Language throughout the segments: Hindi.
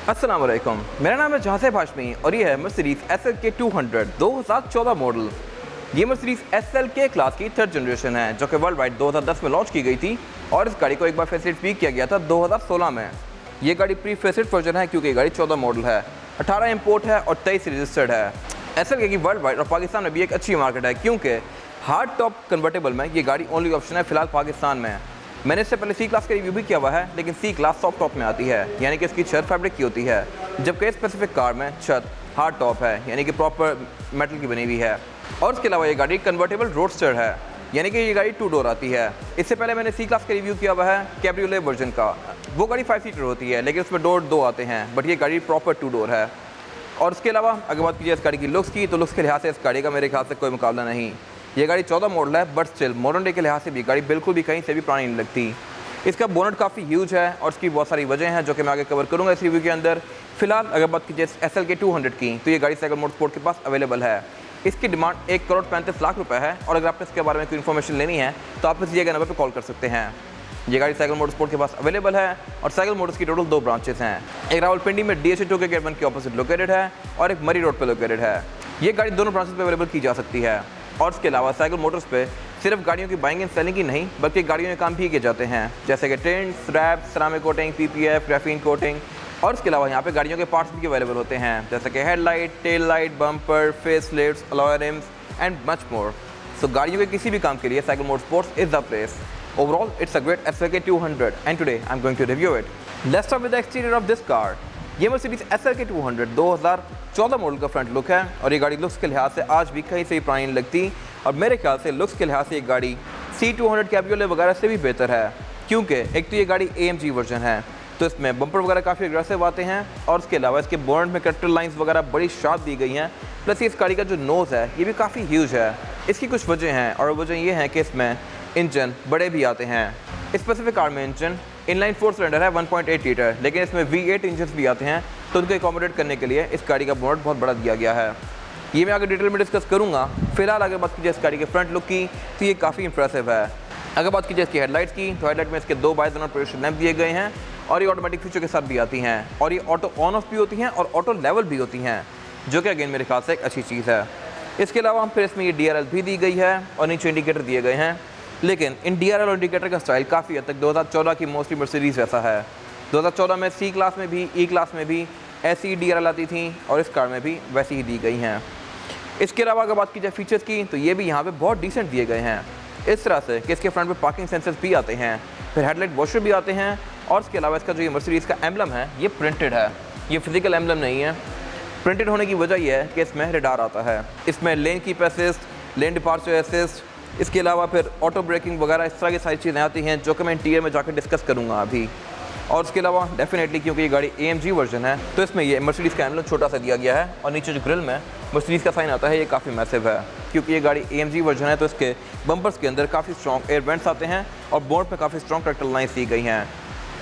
अस्सलाम वालेकुम, मेरा नाम है जहासेब हाशमी और ये है मर्सिडीज SLK 200 2014 मॉडल। ये मर्सिडीज SLK क्लास की थर्ड जनरेशन है जो कि वर्ल्ड वाइड 2010 में लॉन्च की गई थी और इस गाड़ी को एक बार फेसलिफ्ट भी किया गया था 2016 में। ये गाड़ी प्री फेसलिफ्ट वर्जन है क्योंकि ये गाड़ी 14 मॉडल है, 18 इंपोर्ट है और 23 रजिस्टर्ड है। SLK की वर्ल्ड वाइड और पाकिस्तान में भी एक अच्छी मार्केट है क्योंकि हार्ड टॉप कन्वर्टेबल में ये गाड़ी ओनली ऑप्शन है फिलहाल पाकिस्तान में। मैंने इससे पहले सी क्लास का रिव्यू भी किया हुआ है, लेकिन सी क्लास सॉफ्ट टॉप में आती है, यानी कि इसकी छत फैब्रिक की होती है, जबकि स्पेसिफिक कार में छत हार्ड टॉप है, यानी कि प्रॉपर मेटल की बनी हुई है। और इसके अलावा ये गाड़ी कन्वर्टेबल रोडस्टर है, यानी कि ये गाड़ी 2 डोर आती है। इससे पहले मैंने सी क्लास का रिव्यू किया हुआ है कैब्रियोलेट वर्जन का, वो गाड़ी 5 सीटर होती है लेकिन उसमें डोर 2 आते हैं, बट ये गाड़ी प्रॉपर 2 डोर है। और उसके अलावा अगर बात कीजिए इस गाड़ी की लुक्स की, तो लुक्स के लिहाज से इस गाड़ी का मेरे ख्याल से कोई मुकाबला नहीं। ये गाड़ी 14 मॉडल है, बट स्टिल मॉडर्न डे के लिहाज से भी गाड़ी बिल्कुल भी कहीं से भी पुरानी नहीं लगती। इसका बोनट काफ़ी ह्यूज है और इसकी बहुत सारी वजह हैं जो कि मैं आगे कवर करूंगा इस रिव्यू के अंदर। फिलहाल अगर बात कीजिए SLK 200 की, तो ये गाड़ी साइकिल मोटरस्पोर्ट के पास अवेलेबल है। इसकी डिमांड 1,35,00,000 रुपये है और अगर आपको इसके बारे में कोई इन्फॉर्मेशन लेनी है तो आप इस दिए गए नंबर पर कॉल कर सकते हैं। ये गाड़ी साइकिल मोटरस्पोर्ट के पास अवेलेबल है और साइकिल मोटर्स की टोटल 2 ब्रांचेस हैं। एक रावलपिंडी में DHA2 के गेट 1 के ऑपोजिट लोकेटेड है और एक मरी रोड पर लोकेटेड है। ये गाड़ी दोनों ब्रांचेस पर अवेलेबल की जा सकती है। और इसके अलावा साइकिल मोटर्स पे सिर्फ गाड़ियों की बाइंग एंड सेलिंग ही नहीं, बल्कि गाड़ियों में काम भी किए जाते हैं, जैसे कि tent, strap, ceramic coating, PPF, graphene coating. और इसके अलावा यहाँ पे गाड़ियों के पार्ट्स भी अवेलेबल होते हैं, जैसे कि headlight, tail light, bumper, face lifts, alloy rims and much more. So गाड़ियों के किसी भी काम के लिए cycle motorsports is the place. Overall, it's a great SLK 200 and today I'm going to review it. Let's start with the exterior of this car. ये Mercedes SLK 200 2014 मॉडल का फ्रंट लुक है और ये गाड़ी लुक्स के लिहाज से आज भी कहीं से भी पुरानी नहीं लगती और मेरे ख्याल से लुक्स के लिहाज से ये गाड़ी C200 कैब्रियोलेट वगैरह से भी बेहतर है, क्योंकि एक तो ये गाड़ी AMG वर्जन है तो इसमें बम्पर वगैरह काफ़ी अग्रेसिव आते हैं और उसके अलावा इसके बोनट में करेक्टर लाइंस वगैरह बड़ी शार्प दी गई हैं। प्लस इस गाड़ी का जो नोज़ है ये भी काफ़ी ह्यूज है। इसकी कुछ वजह हैं और वजह ये है कि इसमें इंजन बड़े भी आते हैं। स्पेसिफिक कार में इंजन इनलाइन 4 सिलेंडर है 1.8 लीटर, लेकिन इसमें V8 इंजन भी आते हैं, तो उनको एकोमोडेट करने के लिए इस गाड़ी का बोनट बहुत बड़ा दिया गया है। ये मैं आगे डिटेल में डिस्कस करूंगा। फिलहाल अगर बात कीजिए इस गाड़ी के फ्रंट लुक की, तो ये काफ़ी इंप्रेसिव है। अगर बात कीजिए इसकी हेडलाइट्स की, तो हेडलाइट में इसके 2 बाइजोनल प्रोजेक्शन लैंप दिए गए हैं और ये ऑटोमेटिक फीचर के साथ भी आती हैं और ये ऑटो ऑन ऑफ भी होती हैं और ऑटो लेवल भी होती हैं, जो कि अगेन मेरे ख्याल से एक अच्छी चीज़ है। इसके अलावा फिर इसमें ये DRL भी दी गई है और नीचे इंडिकेटर दिए गए हैं, लेकिन इन DRL और इंडिकेटर का स्टाइल काफ़ी हद तक 2014 की मोस्टली मर्सिडीज़ वैसा है। 2014 में C क्लास में भी, E क्लास में भी ऐसी DRL आती थी और इस कार में भी वैसी ही दी गई हैं। इसके अलावा अगर बात की जाए फीचर्स की, तो ये भी यहाँ पे बहुत डिसेंट दिए गए हैं, इस तरह से कि इसके फ्रंट पे पार्किंग सेंसर्स भी आते हैं, फिर हेडलाइट वॉशर भी आते हैं और इसके अलावा इसका जो ये मर्सिडीज़ का एम्बलम है ये प्रिंटेड है, ये फिजिकल एम्बलम नहीं है। प्रिंटेड होने की वजह यह है कि इसमें रडार आता है, इसमें lane keep assist, lane departure assist, इसके अलावा फिर ऑटो ब्रेकिंग वगैरह इस तरह की सारी चीज़ें आती हैं जो कि मैं इंटीरियर में जाकर डिस्कस करूँगा अभी। और उसके अलावा डेफिनेटली क्योंकि ये गाड़ी AMG वर्जन है तो इसमें ये मर्सिडीज़ का एम्बलम छोटा सा दिया गया है और नीचे जो ग्रिल में मर्सिडीज़ का साइन आता है ये काफ़ी मैसिव है। क्योंकि ये गाड़ी AMG वर्जन है तो इसके बम्पर्स के अंदर काफ़ी स्ट्रॉन्ग एयर वेंट्स आते हैं और बोर्ड पर काफ़ी स्ट्रॉन्ग करेक्टर लाइन्स दी गई हैं।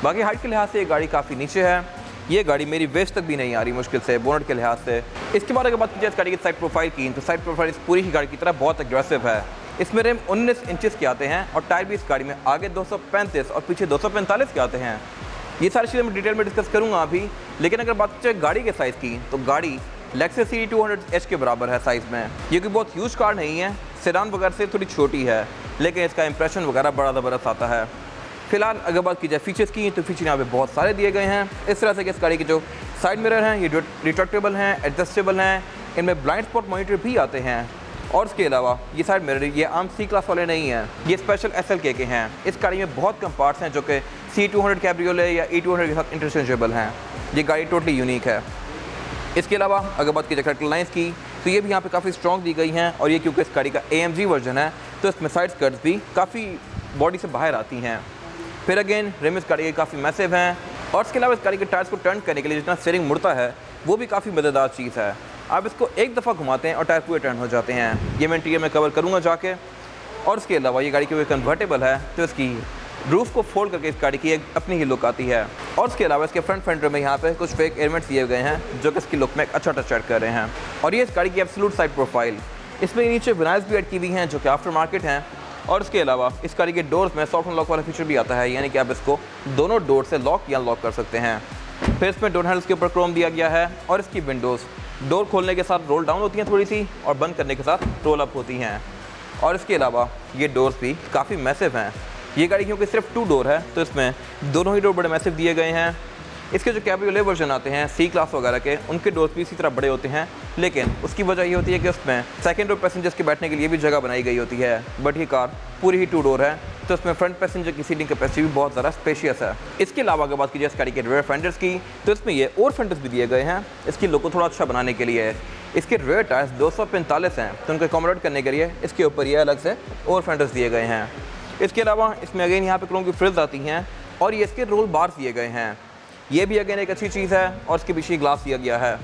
बाकी हाइट के लिहाज से ये गाड़ी काफ़ी नीचे है, ये गाड़ी मेरी वेस्ट तक भी नहीं आ रही मुश्किल से बोनट के लिहाज से। इसके बाद अगर बात की जाए इस गाड़ी की साइड प्रोफाइल की, तो साइड प्रोफाइल इस पूरी ही गाड़ी की तरह बहुत एग्रेसिव है। इसमें रिम 19 इंचेस के आते हैं और टायर भी इस गाड़ी में आगे 235 और पीछे 245 के आते हैं। ये सारी चीज़ें मैं डिटेल में डिस्कस करूँगा अभी, लेकिन अगर बात की जाए गाड़ी के साइज़ की, तो गाड़ी लेक्सस CT 200H के बराबर है साइज़ में। ये कोई बहुत ह्यूज कार नहीं है, सेडान वगैरह से थोड़ी छोटी है, लेकिन इसका इंप्रेशन वगैरह बड़ा ज़बरदस्त आता है। फिलहाल अगर बात की जाए फीचर्स की, तो फीचर यहाँ पे बहुत सारे दिए गए हैं। इस तरह से कि इस गाड़ी के जो साइड मिरर हैं ये रिट्रैक्टेबल हैं, एडजस्टेबल हैं, इनमें ब्लाइंड स्पॉट मॉनिटर भी आते हैं। और इसके अलावा ये साइड मिरर ये आम C क्लास वाले नहीं हैं, ये स्पेशल SLK के हैं। इस गाड़ी में बहुत कम पार्ट्स हैं जो कि C200 कैब्रियोलेट या E200 के साथ इंटरचेंजेबल हैं। ये गाड़ी टोटली यूनिक है। इसके अलावा अगर बात की जाए करेक्टर लाइन्स की, तो ये भी यहाँ पे काफ़ी स्ट्रॉन्ग दी गई हैं और ये क्योंकि इस गाड़ी का AMG वर्जन है तो इसमें साइड स्कर्ट्स भी काफ़ी बॉडी से बाहर आती हैं। फिर अगेन रिम इस गाड़ी के काफ़ी मैसिव हैं और इसके अलावा इस गाड़ी के टायर्स को टर्न करने के लिए जितना स्टीयरिंग मुड़ता है वो भी काफ़ी मददगार चीज़ है। आप इसको एक दफ़ा घुमाते हैं और टायर पूरे टर्न हो जाते हैं, ये मैं इंटीरियर में कवर करूँगा जाके। और इसके अलावा ये गाड़ी क्योंकि कन्वर्टेबल है तो इसकी रूफ को फोल्ड करके इस गाड़ी की एक अपनी ही लुक आती है। और इसके अलावा इसके फ्रंट फेंडर में यहाँ पे कुछ फेक एलिमेंट्स दिए गए हैं जो कि इसकी लुक में एक अच्छा टच ऐड कर रहे हैं। और ये इस गाड़ी की एब्सोल्यूट साइड प्रोफाइल, इसमें नीचे विनाइल्स भी ऐड की हुई हैं जो कि आफ्टर मार्केट हैं। और इसके अलावा इस गाड़ी के डोर्स में सॉफ्ट अनलॉक वाला फीचर भी आता है, यानी कि आप इसको दोनों डोर से लॉक या अनलॉक कर सकते हैं। फिर इसमें डोर हैंडल्स के ऊपर क्रोम दिया गया है और इसकी विंडोज़ डोर खोलने के साथ रोल डाउन होती हैं थोड़ी सी और बंद करने के साथ रोल अप होती हैं। और इसके अलावा ये डोर्स भी काफ़ी मैसिव हैं। ये गाड़ी क्योंकि सिर्फ 2 डोर है तो इसमें दोनों ही डोर बड़े मैसिव दिए गए हैं। इसके जो कैब्रियोले वर्जन आते हैं सी क्लास वगैरह के, उनके डोर्स भी इसी तरह बड़े होते हैं, लेकिन उसकी वजह ये होती है कि उसमें सेकंड डोर पैसेंजर्स के बैठने के लिए भी जगह बनाई गई होती है। बट ये कार पूरी ही 2 डोर है तो इसमें फ्रंट पैसेंजर की सीटिंग कैपेसिटी भी बहुत ज़्यादा स्पेशियस है। इसके अलावा अगर बात कीजिए इस गाड़ी के रेयर फेंडर्स की तो इसमें ये और फेंडर्स भी दिए गए हैं इसकी लुक को थोड़ा अच्छा बनाने के लिए। इसके रेयर टायर्स 245 हैं तो उनको अकोमोडेट करने के लिए इसके ऊपर ये अलग से और फेंडर्स दिए गए हैं। इसके अलावा इसमें अगेन यहाँ पे क्रोम की फ्रिल्स आती हैं और ये इसके रोल बार्स दिए गए हैं। ये भी अगेन एक अच्छी चीज़ है और इसके पीछे ग्लास दिया गया है।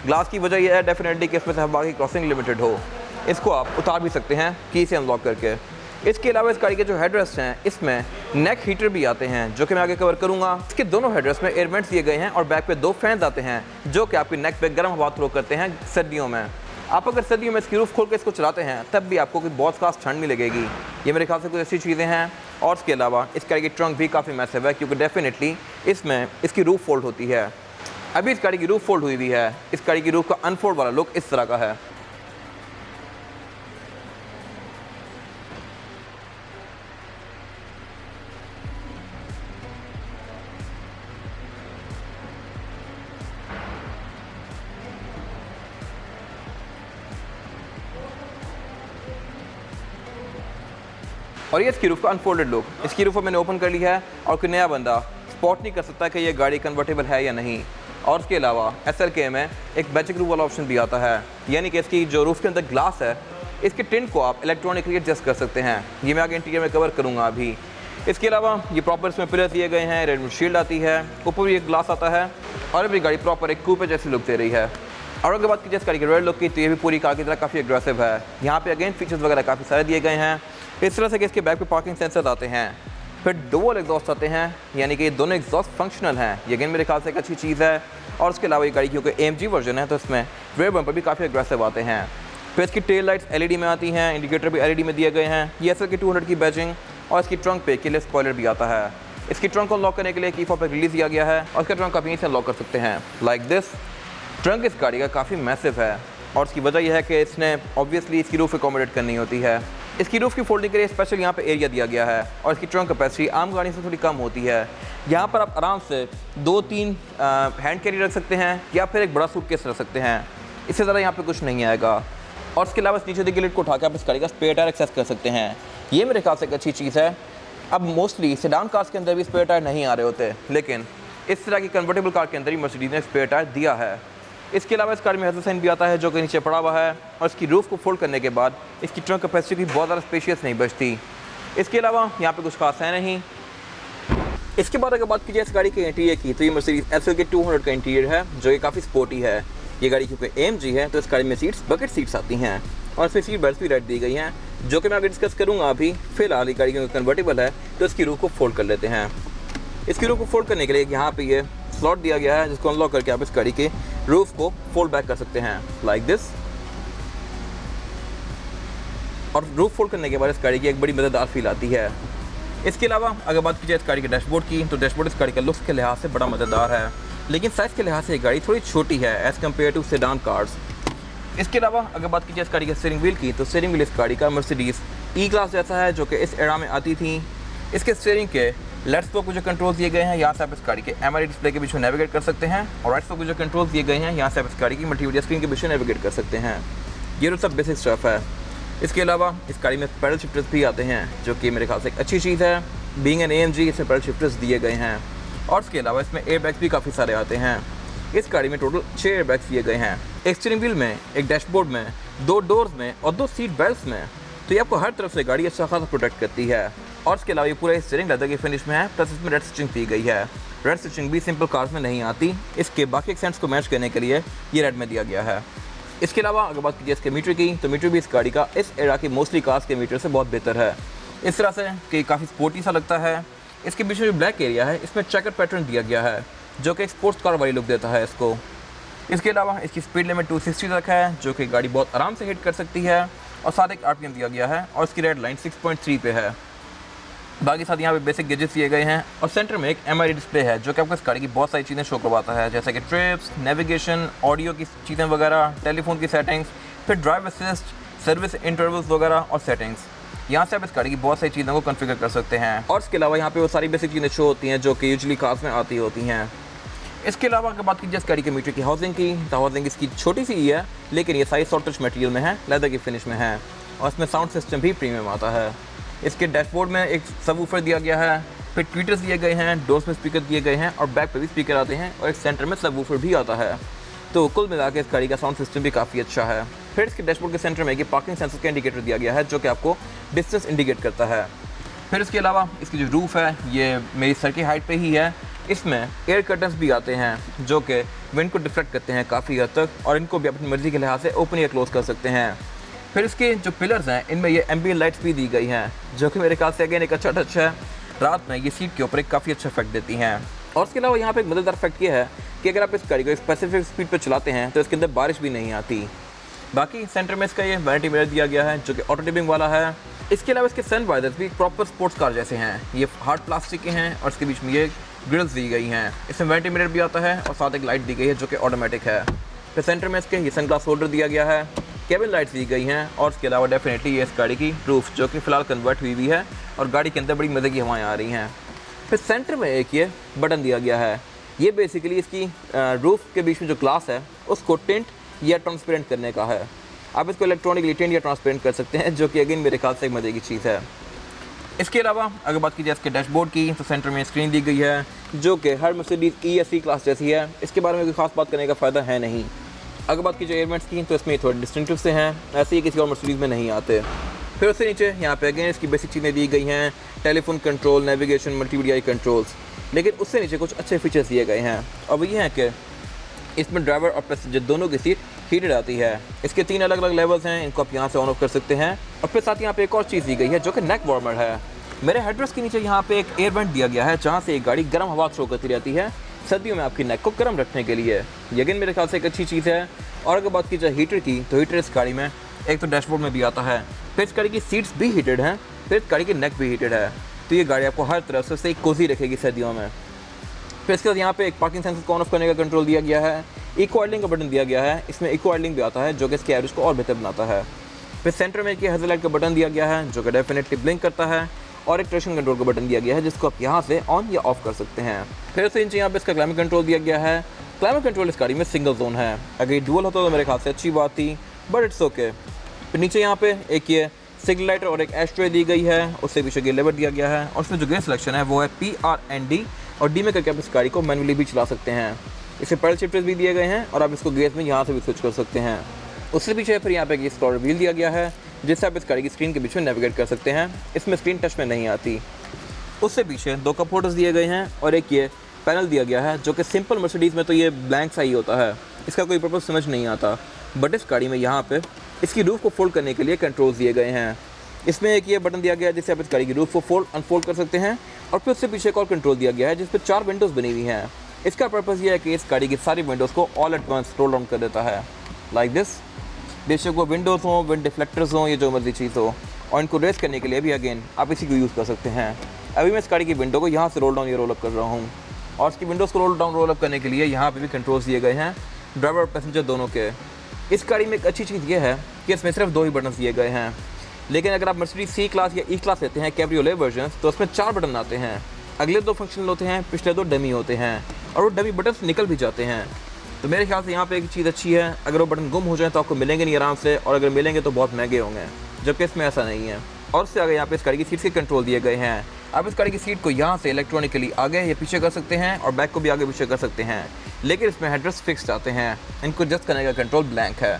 ग्लास की वजह यह है डेफिनेटली कि इसमें से हवा की क्रॉसिंग लिमिटेड हो। इसको आप उतार भी सकते हैं की से अनलॉक करके। इसके अलावा इस गाड़ी के जो हेडरेस्ट हैं इसमें नेक हीटर भी आते हैं जो कि मैं आगे कवर करूंगा। इसके दोनों हेडरेस्ट में एयर वेंट्स दिए गए हैं और बैक पे 2 फैंस आते हैं जो कि आपकी नेक पे गर्म हवा थ्रो करते हैं सर्दियों में। आप अगर सर्दियों में इसकी रूफ खोल के इसको चलाते हैं तब भी आपको कोई बहुत खास ठंड नहीं लगेगी। ये मेरे ख्याल से कुछ ऐसी चीज़ें हैं। और इसके अलावा इस गाड़ी की ट्रंक भी काफ़ी मैसिव है क्योंकि डेफिनेटली इसमें इसकी रूफ फोल्ड होती है। अभी इस गाड़ी की रूफ फोल्ड हुई है। इस गाड़ी की रूफ का अनफोल्ड वाला लुक इस तरह का है। और ये इसकी रूफ का अनफोल्डेड लुक। इसकी रूफ मैंने ओपन कर ली है और कोई नया बंदा स्पॉट नहीं कर सकता कि ये गाड़ी कन्वर्टेबल है या नहीं। और उसके अलावा SLK में एक बैचिक रूफ वाला ऑप्शन भी आता है, यानी कि इसकी जो रूफ के अंदर ग्लास है इसके टिंट को आप इलेक्ट्रॉनिकली एडजस्ट कर सकते हैं। ये मैं आगे इंटीरियर में कवर करूँगा अभी। इसके अलावा ये प्रॉपर इसमें पिलर दिए गए हैं, रेड शील्ड आती है, ऊपर भी एक ग्लास आता है और अभी गाड़ी प्रॉपर एक कूपे जैसी लुक दे रही है। और अगर बात कीजिए इस गाड़ी की रेयर लुक की तो ये भी पूरी कार की तरह काफ़ी अग्रेसिव है। यहाँ पे अगेन फीचर्स वगैरह काफ़ी सारे दिए गए हैं इस तरह से कि इसके बैक पे पार्किंग सेंसर्स आते हैं, फिर डुअल एग्जॉस्ट आते हैं, यानी कि ये दोनों एग्जॉस्ट फंक्शनल हैं। ये अगेन मेरे ख्याल से एक अच्छी चीज़ है। और उसके अलावा ये गाड़ी क्योंकि AMG वर्जन है तो इसमें रेयर बम्पर भी काफ़ी अग्रेसिव आते हैं। फिर इसकी टेल लाइट्स LED में आती हैं, इंडिकेटर भी LED में दिए गए हैं। ये SLK 200 की बैजिंग और इसकी ट्रंक पे किले स्पॉइलर भी आता है। इसकी ट्रंक को लॉक करने के लिए की फॉर पर रिलीज दिया गया है और इसका ट्रंक आप यहीं से लॉक कर सकते हैं लाइक दिस। ट्रंक इस गाड़ी का काफ़ी मैसिव है और उसकी वजह यह है कि इसने ऑब्वियसली इसकी रूफ अकोमोडेट करनी होती है। इसकी रूफ की फोल्डिंग के लिए स्पेशल यहाँ पे एरिया दिया गया है और इसकी ट्रंक कैपेसिटी आम गाड़ी से थोड़ी कम होती है। यहाँ पर आप आराम से 2-3 हैंड कैरी रख सकते हैं या फिर एक बड़ा सूटकेस रख सकते हैं। इससे ज़्यादा यहाँ पे कुछ नहीं आएगा। और इसके अलावा इस नीचे देखिए लिड को उठा के आप इस गाड़ी का स्पेयर टायर एक्सेस कर सकते हैं। ये मेरे ख्याल से एक अच्छी चीज़ है। अब मोस्टली सेडान कार्स के अंदर भी स्पेयर टायर नहीं आ रहे होते, लेकिन इस तरह की कन्वर्टेबल कार के अंदर ही मर्सिडीज ने स्पेयर टायर दिया है। इसके अलावा इस कार में हैज़ल साइन भी आता है जो कि नीचे पड़ा हुआ है और इसकी रूफ को फोल्ड करने के बाद इसकी ट्रंक कैपेसिटी भी बहुत ज़्यादा स्पेशियस नहीं बचती। इसके अलावा यहाँ पे कुछ खास है नहीं। इसके बाद अगर बात कीजिए इस गाड़ी के इंटीरियर की तो ये मर्सिडीज SLK 200 का इंटीरियर है जो कि काफ़ी स्पोर्टी है। ये गाड़ी क्योंकि AMG है तो इस गाड़ी में सीट्स बकेट सीट्स आती हैं और इसमें सीट बेल्ट भी रेड दी गई हैं जो कि मैं आगे डिस्कस करूँगा। अभी फिलहाल ये गाड़ी क्योंकि कन्वर्टेबल है तो इसकी रूफ को फोल्ड कर लेते हैं। इसकी रूफ को फोल्ड करने के लिए यहाँ पे ये स्लॉट दिया गया है जिसको अनलॉक करके आप इस गाड़ी के रूफ को फोल्ड बैक कर सकते हैं लाइक दिस। और रूफ फोल्ड करने के बाद इस गाड़ी की एक बड़ी मज़ेदार फील आती है। इसके अलावा अगर बात कीजिए इस गाड़ी के डैशबोर्ड की तो डैशबोर्ड इस गाड़ी का लुक्स के लिहाज से बड़ा मज़ेदार है, लेकिन साइज़ के लिहाज से ये गाड़ी थोड़ी छोटी है as compared to sedan cars. इसके अलावा अगर बात कीजिए इस गाड़ी के स्टीयरिंग व्हील की तो स्टीयरिंग व्हील इस गाड़ी का मर्सिडीज E क्लास जैसा है जो कि इस एरा में आती थी। इसके स्टीयरिंग के लेफ्ट स्पोक को जो कंट्रोल दिए गए हैं यहाँ से आप इस गाड़ी के MID डिस्प्ले के बीच में नेविगेट कर सकते हैं और राइट स्पोक को जो कंट्रोल दिए गए हैं यहाँ से आप इस गाड़ी की मल्टीमीडिया स्क्रीन के बीच में नेविगेट कर सकते हैं। ये तो सब बेसिक स्टफ है। इसके अलावा इस गाड़ी में पैडल शिफ्टर्स भी आते हैं जो कि मेरे ख्याल से एक अच्छी चीज़ है। बीइंग एन AMG इसमें पैडल शिफ्टर्स दिए गए हैं और इसके अलावा इसमें एयर बैग्स भी काफ़ी सारे आते हैं। इस गाड़ी में टोटल 6 एयर बैग्स दिए गए हैं, एक स्टीयरिंग व्हील में, एक डैशबोर्ड में, 2 डोर्स में और 2 सीट बेल्ट्स में। तो ये आपको हर तरफ से गाड़ी अच्छा खासा प्रोटेक्ट करती है। और इसके अलावा ये पूरा स्टीयरिंग लेदर की फिनिश में है, प्लस इसमें रेड स्टिचिंग दी गई है। रेड स्टिचिंग भी सिंपल कार्स में नहीं आती, इसके बाकी एक्सेंट्स को मैच करने के लिए ये रेड में दिया गया है। इसके अलावा अगर बात कीजिए इसके मीटर की तो मीटर भी इस गाड़ी का इस एरा की मोस्टली कार्स के मीटर से बहुत बेहतर है, इस तरह से कि काफ़ी स्पोर्टी सा लगता है। इसके बीच में जो ब्लैक एरिया है इसमें चेकर पैटर्न दिया गया है जो कि एक स्पोर्ट्स कार वाली लुक देता है इसको। इसके अलावा इसकी स्पीड लिमिट 260 तक है जो कि गाड़ी बहुत आराम से हिट कर सकती है और साथ एक RPM दिया गया है और इसकी रेड लाइन 6.3 पे है। बाकी साथ यहाँ पे बेसिक गैजेट्स दिए गए हैं और सेंटर में एक MRI डिस्प्ले है जो कि आपको इस गाड़ी की बहुत सारी चीज़ें शो करवाता है, जैसे कि ट्रिप्स, नेविगेशन, ऑडियो की चीज़ें वगैरह, टेलीफोन की सेटिंग्स, फिर ड्राइव असिस्ट, सर्विस इंटरवल्स वगैरह और सेटिंग्स। यहाँ से आप इस गाड़ी की बहुत सारी चीज़ों को कॉन्फ़िगर कर सकते हैं और इसके अलावा यहाँ पे वो सारी बेसिक चीज़ें शो होती हैं जो कि यूजुअली कार्स में आती होती हैं। इसके अलावा अगर बात की जाए इस गाड़ी के मीटर की हाउसिंग की, तो हाउसिंग इसकी छोटी सी ही है, लेकिन ये साइज सॉफ्ट टच मटेरियल में है, लेदर की फिनिश में है और इसमें साउंड सिस्टम भी प्रीमियम आता है। इसके डैशबोर्ड में एक सबवूफर दिया गया है, फिर ट्वीटर्स दिए गए हैं, डोर्स में स्पीकर दिए गए हैं और बैक पे भी स्पीकर आते हैं और एक सेंटर में सबवूफर भी आता है। तो कुल मिला के इस गाड़ी का साउंड सिस्टम भी काफ़ी अच्छा है। फिर इसके डैशबोर्ड के सेंटर में एक पार्किंग सेंसर का इंडिकेटर दिया गया है जो कि आपको डिस्टेंस इंडिकेट करता है। फिर इसके अलावा इसकी जो रूफ़ है ये मेरी सर की हाइट पे ही है। इसमें एयर कर्टन्स भी आते हैं जो कि विंड को डिफ्लेक्ट करते हैं काफ़ी हद तक और इनको भी अपनी मर्ज़ी के लिहाज से ओपन या क्लोज़ कर सकते हैं। फिर इसके जो पिलर्स हैं इनमें ये एम्बिएंट लाइट्स भी दी गई हैं जो कि मेरे ख्याल से अगेन एक अच्छा टच है। रात में ये सीट के ऊपर एक काफ़ी अच्छा इफेक्ट देती हैं। और इसके अलावा यहाँ पे एक मज़ेदार इफेक्ट ये है कि अगर आप इस गाड़ी को एक स्पेसिफिक स्पीड पर चलाते हैं तो इसके अंदर बारिश भी नहीं आती। बाकी सेंटर में इसका ये वैनिटी मिरर दिया गया है जो कि ऑटो डिपिंग वाला है। इसके अलावा इसके सन वाइजर्स भी प्रॉपर स्पोर्ट्स कार जैसे हैं, ये हार्ड प्लास्टिक के हैं और इसके बीच में ये ग्रिल्स दी गई हैं। इसमें वैनिटी मिरर भी आता है और साथ एक लाइट दी गई है जो कि ऑटोमेटिक है। फिर सेंटर में इसके ये सनग्लास होल्डर दिया गया है, केबिन लाइट्स दी गई हैं और इसके अलावा डेफिनेटली ये इस गाड़ी की रूफ जो कि फ़िलहाल कन्वर्ट हुई हुई है और गाड़ी के अंदर बड़ी मज़े की हवाएँ आ रही हैं। फिर सेंटर में एक ये बटन दिया गया है, ये बेसिकली इसकी रूफ के बीच में जो ग्लास है उसको टिंट या ट्रांसपेरेंट करने का है। आप इसको इलेक्ट्रॉनिकली टिंट या ट्रांसपेरेंट कर सकते हैं जो कि अगेन मेरे ख्याल से एक मज़े की चीज़ है। इसके अलावा अगर बात की जाए इसके डैशबोर्ड की तो सेंटर में स्क्रीन दी गई है जो कि हर मर्सिडीज़ ई या सी क्लास जैसी है। इसके बारे में कोई खास बात करने का फ़ायदा है नहीं। अगर बात की जाए एयरवेंट्स की तो इसमें थोड़े डिस्टिंक्टिव से हैं, ऐसे ही किसी और मर्सिडीज़ में नहीं आते। फिर उससे नीचे यहाँ पे अगेन इसकी बेसिक चीज़ें दी गई हैं, telephone control, navigation, multimedia controls, लेकिन उससे नीचे कुछ अच्छे फीचर्स दिए गए हैं और वो ये हैं कि इसमें ड्राइवर और पैसेंजर दोनों की सीट हीटेड आती है। इसके 3 अलग अलग लेवल्स हैं, इनको आप यहाँ से ऑन ऑफ कर सकते हैं। और फिर साथ यहाँ पे एक और चीज़ दी गई है जो कि नेक वार्मर है। मेरे हेडरेस्ट के नीचे यहाँ पे एक एयर वेंट दिया गया है जहाँ से एक गाड़ी गर्म हवा थ्रो करती रहती है सर्दियों में आपकी नेक को गर्म रखने के लिए। यकीन मेरे ख्याल से एक अच्छी चीज़ है। और अगर बात की जाए हीटर की तो हीटर इस गाड़ी में एक तो डैशबोर्ड में भी आता है, फिर इस गाड़ी की सीट्स भी हीटेड हैं, फिर इस गाड़ी की नेक भी हीटेड है। तो ये गाड़ी आपको हर तरफ से एक कोजी रखेगी सर्दियों में। फिर इसके बाद यहाँ पे एक पार्किंग सेंसर को ऑन ऑफ करने का कंट्रोल दिया गया है, इको आइडलिंग का बटन दिया गया है, इसमें इको आइडलिंग भी आता है जो कि इसके एवरेज को और बेहतर बनाता है। फिर सेंटर में एक हज़र लाइट का बटन दिया गया है जो कि डेफिनेटली ब्लिंक करता है और एक ट्रैक्शन कंट्रोल का बटन दिया गया है जिसको आप यहाँ से ऑन या ऑफ कर सकते हैं। फिर उससे नीचे यहाँ पे इसका क्लाइमेट कंट्रोल दिया गया है। क्लाइमेट कंट्रोल इस गाड़ी में सिंगल जोन है, अगर ये डुअल होता तो मेरे ख्याल से अच्छी बात थी, बट इट्स ओके। फिर नीचे यहाँ पे एक ये सिग्नल लाइट और एक एस्ट्रे दी गई है, उससे पीछे गियर लेवर दिया गया है और उसमें जो गियर सिलेक्शन है वो है PRND और डी में करके आप इस गाड़ी को मैनुअली भी चला सकते हैं। इसे पैडल शिफ्टर्स भी दिए गए हैं और आप इसको गियर्स में यहाँ से भी स्विच कर सकते हैं। उससे पीछे फिर यहाँ पे एक स्क्रॉलर व्हील दिया गया है जिससे आप इस गाड़ी की स्क्रीन के बीच में नेविगेट कर सकते हैं। इसमें स्क्रीन टच में नहीं आती। उससे पीछे 2 कप होल्डर्स दिए गए हैं और एक ये पैनल दिया गया है जो कि सिंपल मर्सिडीज़ में तो ये ब्लैंक सा ही होता है, इसका कोई पर्पज़ समझ नहीं आता, बट इस गाड़ी में यहाँ पे इसकी रूफ को फोल्ड करने के लिए कंट्रोल्स दिए गए हैं। इसमें एक ये बटन दिया गया है जिससे आप इस गाड़ी की रूफ को फोल्ड अनफोल्ड कर सकते हैं और फिर उससे पीछे एक और कंट्रोल दिया गया है जिस पर 4 विंडोज़ बनी हुई हैं। इसका पर्पज़ ये है कि इस गाड़ी की सारी विंडोज़ को all at once roll down कर देता है लाइक दिस। बेशक वो विंडोज़ हों, विंड डिफ्लेक्टर्स हों, ये जो मर्जी चीज़ हो, और इनको रेस करने के लिए भी अगेन आप इसी को यूज़ कर सकते हैं। अभी मैं इस गाड़ी की विंडो को यहाँ से रोल डाउन या रोल अप कर रहा हूँ और इसकी विंडोज़ को रोल डाउन रोल अप करने के लिए यहाँ पे भी कंट्रोल्स दिए गए हैं ड्राइवर और पैसेंजर दोनों के। इस गाड़ी में एक अच्छी चीज़ ये है कि इसमें सिर्फ 2 ही बटन दिए गए हैं, लेकिन अगर आप मर्सिडीज़ सी क्लास या ई क्लास लेते हैं कैब्रियोले वर्जन तो उसमें 4 बटन आते हैं। अगले 2 फंक्शनल होते हैं, पिछले 2 डमी होते हैं और वो डमी बटन निकल भी जाते हैं। तो मेरे ख्याल से यहाँ पे एक चीज़ अच्छी है, अगर वो बटन गुम हो जाए तो आपको मिलेंगे नहीं आराम से, और अगर मिलेंगे तो बहुत महंगे होंगे, जबकि इसमें ऐसा नहीं है। और उससे आगे यहाँ पे इस गाड़ी की सीट्स के कंट्रोल दिए गए हैं। आप इस गाड़ी की सीट को यहाँ से इलेक्ट्रॉनिकली आगे या पीछे कर सकते हैं और बैक को भी आगे पीछे कर सकते हैं, लेकिन इसमें हेडरेस्ट फिक्स्ड आते हैं, इनको एडजस्ट करने का कंट्रोल ब्लैंक है।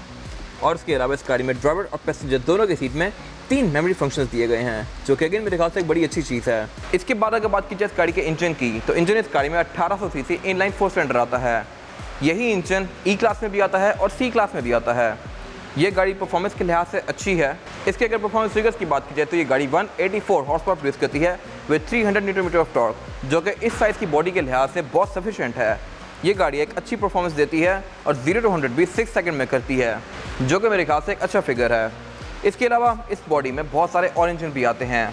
और इसके अलावा इस गाड़ी में ड्राइवर और पैसेंजर दोनों की सीट में 3 मेमोरी फंक्शंस दिए गए हैं जो कि अगेन मेरे ख्याल से एक बड़ी अच्छी चीज़ है। इसके बाद अगर बात की जाए इस गाड़ी के इंजन की तो इंजन इस गाड़ी में 1800 सीसी इनलाइन 4 सिलेंडर आता है। यही इंजन ई क्लास में भी आता है और सी क्लास में भी आता है। ये गाड़ी परफॉर्मेंस के लिहाज से अच्छी है। इसके अगर परफॉर्मेंस फिगर्स की बात की जाए तो ये गाड़ी 184 हॉर्स पावर प्रोड्यूस करती है with 300 newton metre of torque, जो कि इस साइज़ की बॉडी के लिहाज से बहुत सफिशिएंट है। ये गाड़ी एक अच्छी परफॉर्मेंस देती है और 0 to 100 भी 6 सेकंड में करती है, जो कि मेरे ख्याल से एक अच्छा फिगर है। इसके अलावा इस बॉडी में बहुत सारे और इंजन भी आते हैं।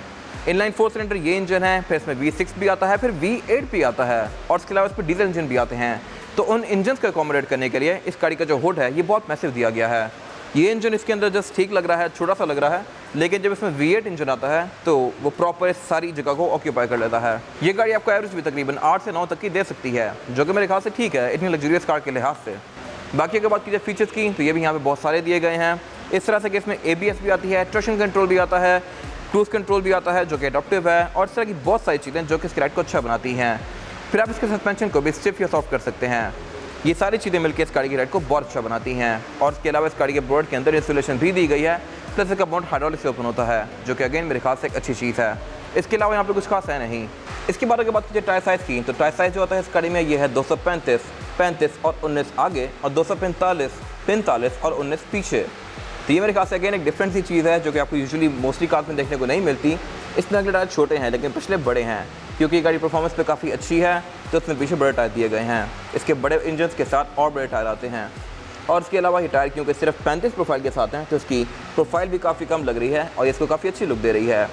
इनलाइन 4 सिलेंडर ये इंजन है, फिर इसमें V6 भी आता है, फिर V8 भी आता है और इसके अलावा इस पर डीजल इंजन भी आते हैं। तो उन इंजन को अकोमोडेट करने के लिए इस गाड़ी का जो हुड है ये बहुत मैसिव दिया गया है। ये इंजन इसके अंदर जस्ट ठीक लग रहा है, छोटा सा लग रहा है, लेकिन जब इसमें V8 इंजन आता है तो वो प्रॉपर सारी जगह को ऑक्यूपाई कर लेता है। ये गाड़ी आपको एवरेज भी तकरीबन 8 से 9 तक की दे सकती है, जो कि मेरे ख्याल से ठीक है इतनी लग्जरियस कार के लिहाज से। बाकी अगर बात कीजिए फीचर्स की तो ये भी यहाँ पे बहुत सारे दिए गए हैं। इस तरह से कि इसमें ABS भी आती है, ट्रैक्शन कंट्रोल भी आता है, क्रूज कंट्रोल भी आता है जो कि एडॉप्टिव है, और इस तरह की बहुत सारी चीज़ें जो कि इस राइड को अच्छा बनाती हैं। फिर आप इसके सस्पेंशन को भी स्टिफ या सॉफ्ट कर सकते हैं। ये सारी चीज़ें मिलकर इस गाड़ी की राइड को बहुत अच्छा बनाती हैं। और इसके अलावा इस गाड़ी के बोर्ड के अंदर इंसुलेशन भी दी गई है, प्लस इसका बोर्ड हाइड्रोलिक से ओपन होता है, जो कि अगेन मेरे ख्याल से एक अच्छी चीज़ है। इसके अलावा यहाँ पे कुछ खास है नहीं। इसके बाद अगर बात कीजिए टायर साइज़ की, तो टायर साइज़ जो होता है इस गाड़ी में ये है 235, 35 और 19 आगे, और 245, 45 और 19 पीछे। तो ये मेरे ख्याल से अगेन एक डिफरेंट सी चीज़ है जो कि आपको यूजुअली मोस्टली कार में देखने को नहीं मिलती। इसमें अगले टायर छोटे हैं लेकिन पिछले बड़े हैं, क्योंकि ये गाड़ी परफॉर्मेंस पे काफ़ी अच्छी है तो इसमें पीछे बड़े टायर दिए गए हैं। इसके बड़े इंजन के साथ और बड़े टायर आते हैं। और इसके अलावा ये टायर क्योंकि सिर्फ 35 प्रोफाइल के साथ हैं तो इसकी प्रोफाइल भी काफ़ी कम लग रही है और इसको काफ़ी अच्छी लुक दे रही है।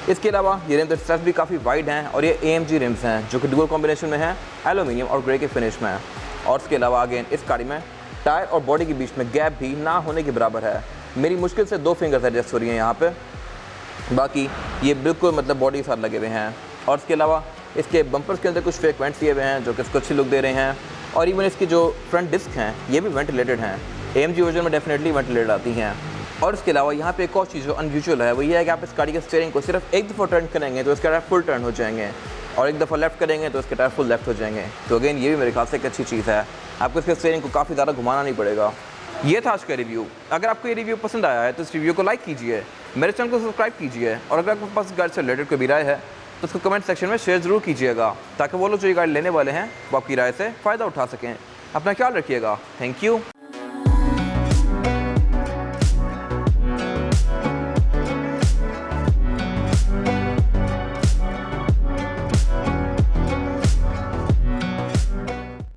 इसके अलावा ये रिम्स स्ट्रेस भी काफ़ी वाइड हैं और ये AMG रिम्स हैं जो कि डुअल कॉम्बिनेशन में हैं, एल्यूमिनियम और ग्रे के फिनिश में। और इसके अलावा अगेन इस गाड़ी में टायर और बॉडी के बीच में गैप भी ना होने के बराबर है। मेरी मुश्किल से 2 फिंगर्स एडजस्ट हो रही हैं यहाँ पे, बाकी ये बिल्कुल मतलब बॉडी के साथ लगे हुए हैं। और इसके अलावा इसके बम्पर्स के अंदर कुछ फेक वेंट्स दिए हुए हैं जो कि इसको अच्छी लुक दे रहे हैं। और इवन इसकी जो फ्रंट डिस्क हैं ये भी वेंटिलेटेड हैं, AMG वर्जन में डेफिनेटली वेंटिलेटेड आती हैं। और इसके अलावा यहाँ पे एक और चीज़ जो अनयूजुअल है वो ये है कि आप इस गाड़ी के स्टीयरिंग को सिर्फ एक दफ़ा टर्न करेंगे तो इसके टायर फुल टर्न हो जाएंगे, और एक दफ़ा लेफ्ट करेंगे तो इसके टायर फुल लेफ्ट हो जाएंगे। तो अगेन ये भी मेरे ख्याल से एक अच्छी चीज़ है, आपको इसके स्टीयरिंग को काफ़ी ज़्यादा घुमाना नहीं पड़ेगा। ये था आज का रिव्यू। अगर आपको ये रिव्यू पसंद आया है तो इस रिव्यू को लाइक कीजिए, मेरे चैनल को सब्सक्राइब कीजिए, और अगर आपके पास गाड़ी से रिलेटेड कोई भी राय है तो उसको कमेंट सेक्शन में शेयर ज़रूर कीजिएगा, ताकि वो लोग जो ये गाड़ी लेने वाले हैं वो आपकी राय से फ़ायदा उठा सकें। अपना ख्याल रखिएगा। Thank you.